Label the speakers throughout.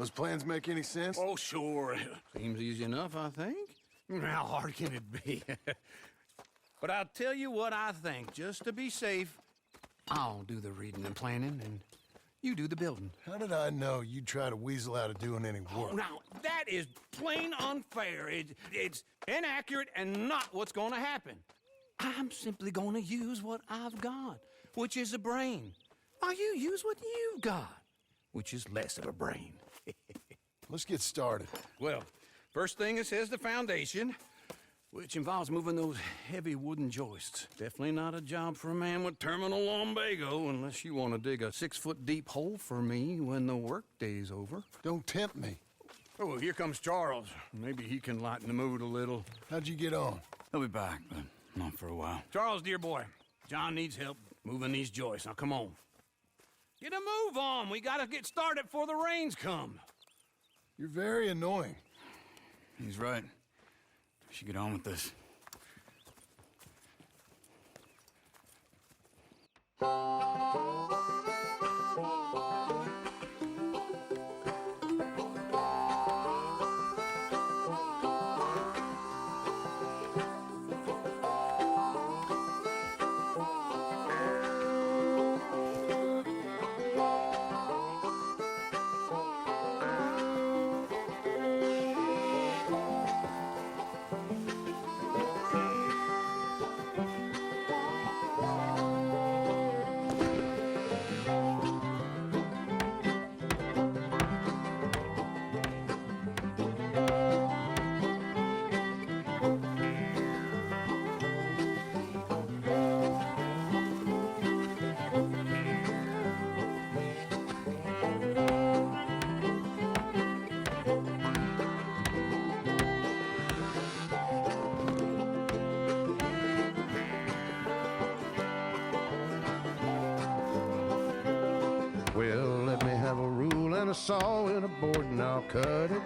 Speaker 1: Those plans make any sense?
Speaker 2: Oh, sure. Seems easy enough, I think. How hard can it be? But I'll tell you what I think. Just to be safe, I'll do the reading and planning, and you do the building.
Speaker 1: How did I know you'd try to weasel out of doing any work?
Speaker 2: Oh, now, that is plain unfair. It's inaccurate and not what's going to happen. I'm simply going to use what I've got, which is a brain. While you use what you've got, which is less of a brain.
Speaker 1: Let's get started.
Speaker 2: Well, first thing it says the foundation, which involves moving those heavy wooden joists. Definitely not a job for a man with terminal lumbago, unless you want to dig a 6-foot deep hole for me when the workday's over.
Speaker 1: Don't tempt me.
Speaker 2: Oh, here comes Charles. Maybe he can lighten the mood a little.
Speaker 1: How'd you get on?
Speaker 3: He'll be back, but not for a while.
Speaker 2: Charles, dear boy, John needs help moving these joists. Now, come on. Get a move on. We gotta get started before the rains come.
Speaker 1: You're very annoying.
Speaker 3: He's right. We should get on with this.
Speaker 4: Well, let me have a rule and a saw and a board and I'll cut it.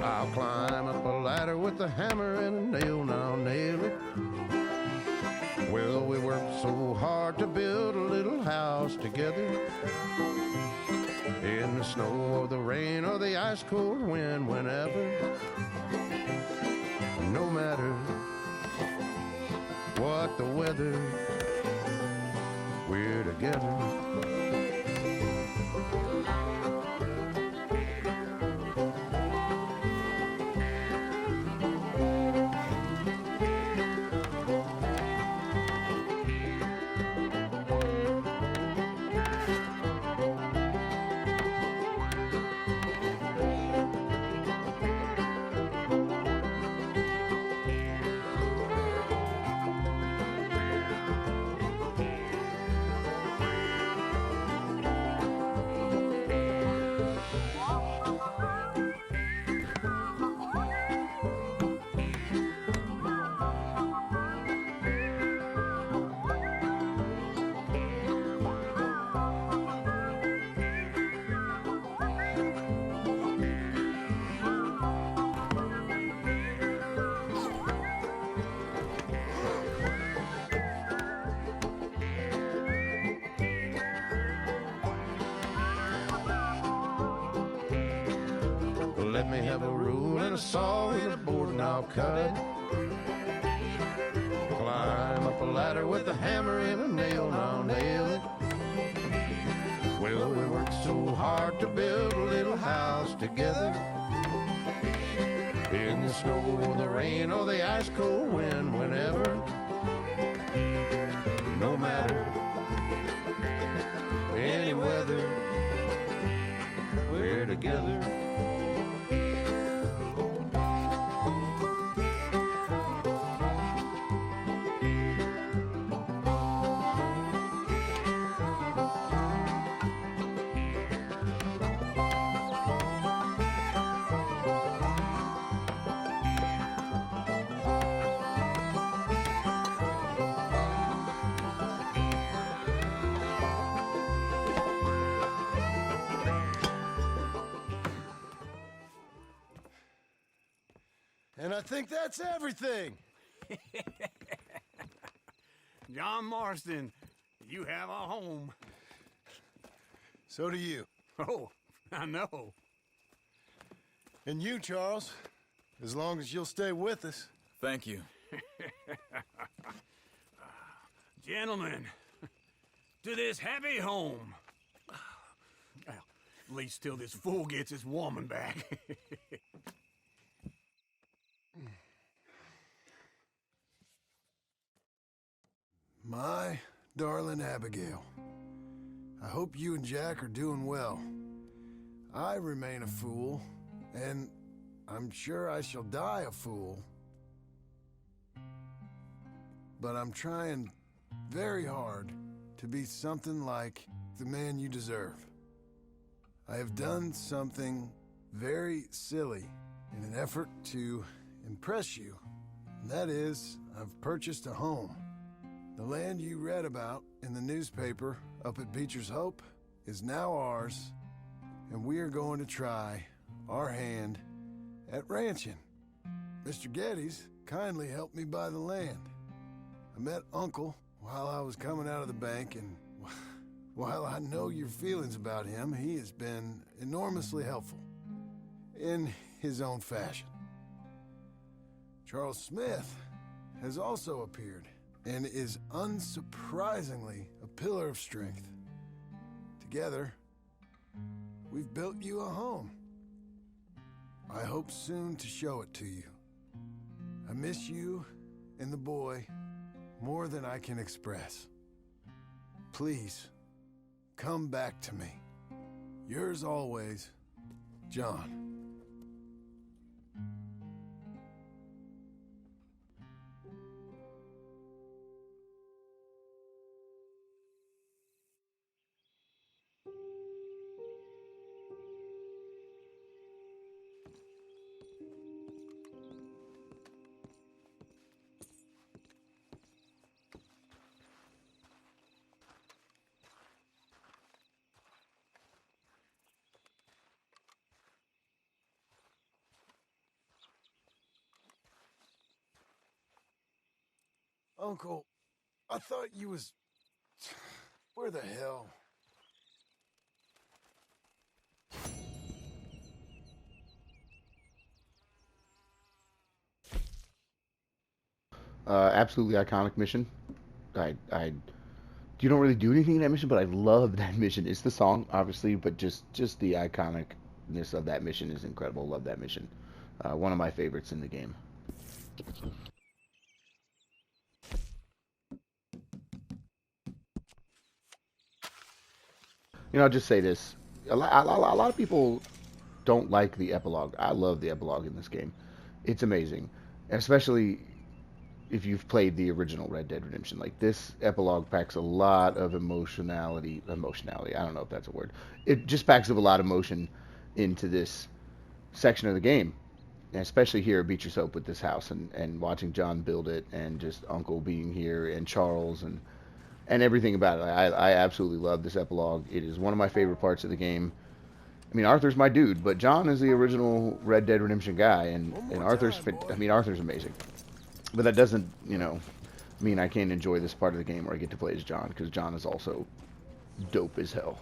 Speaker 4: I'll climb up a ladder with a hammer and a nail and I'll nail it. Well, we worked so hard to build a little house together. In the snow or the rain or the ice cold wind, whenever. No matter what the weather, we're together. Let me have a rule and a saw and a board and I'll cut it. Climb up a ladder with a hammer and a nail and I'll nail it. Well, we worked so hard to build a little house together. In the snow or the rain or the ice cold wind, whenever. No matter any weather, we're together.
Speaker 1: And I think that's everything.
Speaker 2: John Marston, you have a home.
Speaker 1: So do you.
Speaker 2: Oh, I know.
Speaker 1: And you, Charles, as long as you'll stay with us.
Speaker 3: Thank you.
Speaker 2: Gentlemen, to this happy home. Well, at least till this fool gets his woman back.
Speaker 1: My darling Abigail, I hope you and Jack are doing well. I remain a fool, and I'm sure I shall die a fool. But I'm trying very hard to be something like the man you deserve. I have done something very silly in an effort to impress you, and that is, I've purchased a home. The land you read about in the newspaper up at Beecher's Hope is now ours, and we are going to try our hand at ranching. Mr. Geddes kindly helped me buy the land. I met Uncle while I was coming out of the bank, and while I know your feelings about him, he has been enormously helpful in his own fashion. Charles Smith has also appeared and is unsurprisingly a pillar of strength. Together, we've built you a home. I hope soon to show it to you. I miss you and the boy more than I can express. Please, come back to me. Yours always, John. Uncle, I thought you was... Where the hell?
Speaker 5: Absolutely iconic mission. You don't really do anything in that mission, but I love that mission. It's the song, obviously, but just the iconicness of that mission is incredible. Love that mission. One of my favorites in the game. I'll just say this. A lot of people don't like the epilogue. I love the epilogue in this game. It's amazing. Especially if you've played the original Red Dead Redemption. Like, this epilogue packs a lot of emotionality, I don't know if that's a word. It just packs up a lot of emotion into this section of the game. And especially here at Beecher's Hope with this house and watching John build it and just Uncle being here and Charles and everything about it. I absolutely love this epilogue. It is one of my favorite parts of the game. I mean, Arthur's my dude, but John is the original Red Dead Redemption guy, and Arthur's amazing. But that doesn't, mean I can't enjoy this part of the game where I get to play as John, because John is also dope as hell.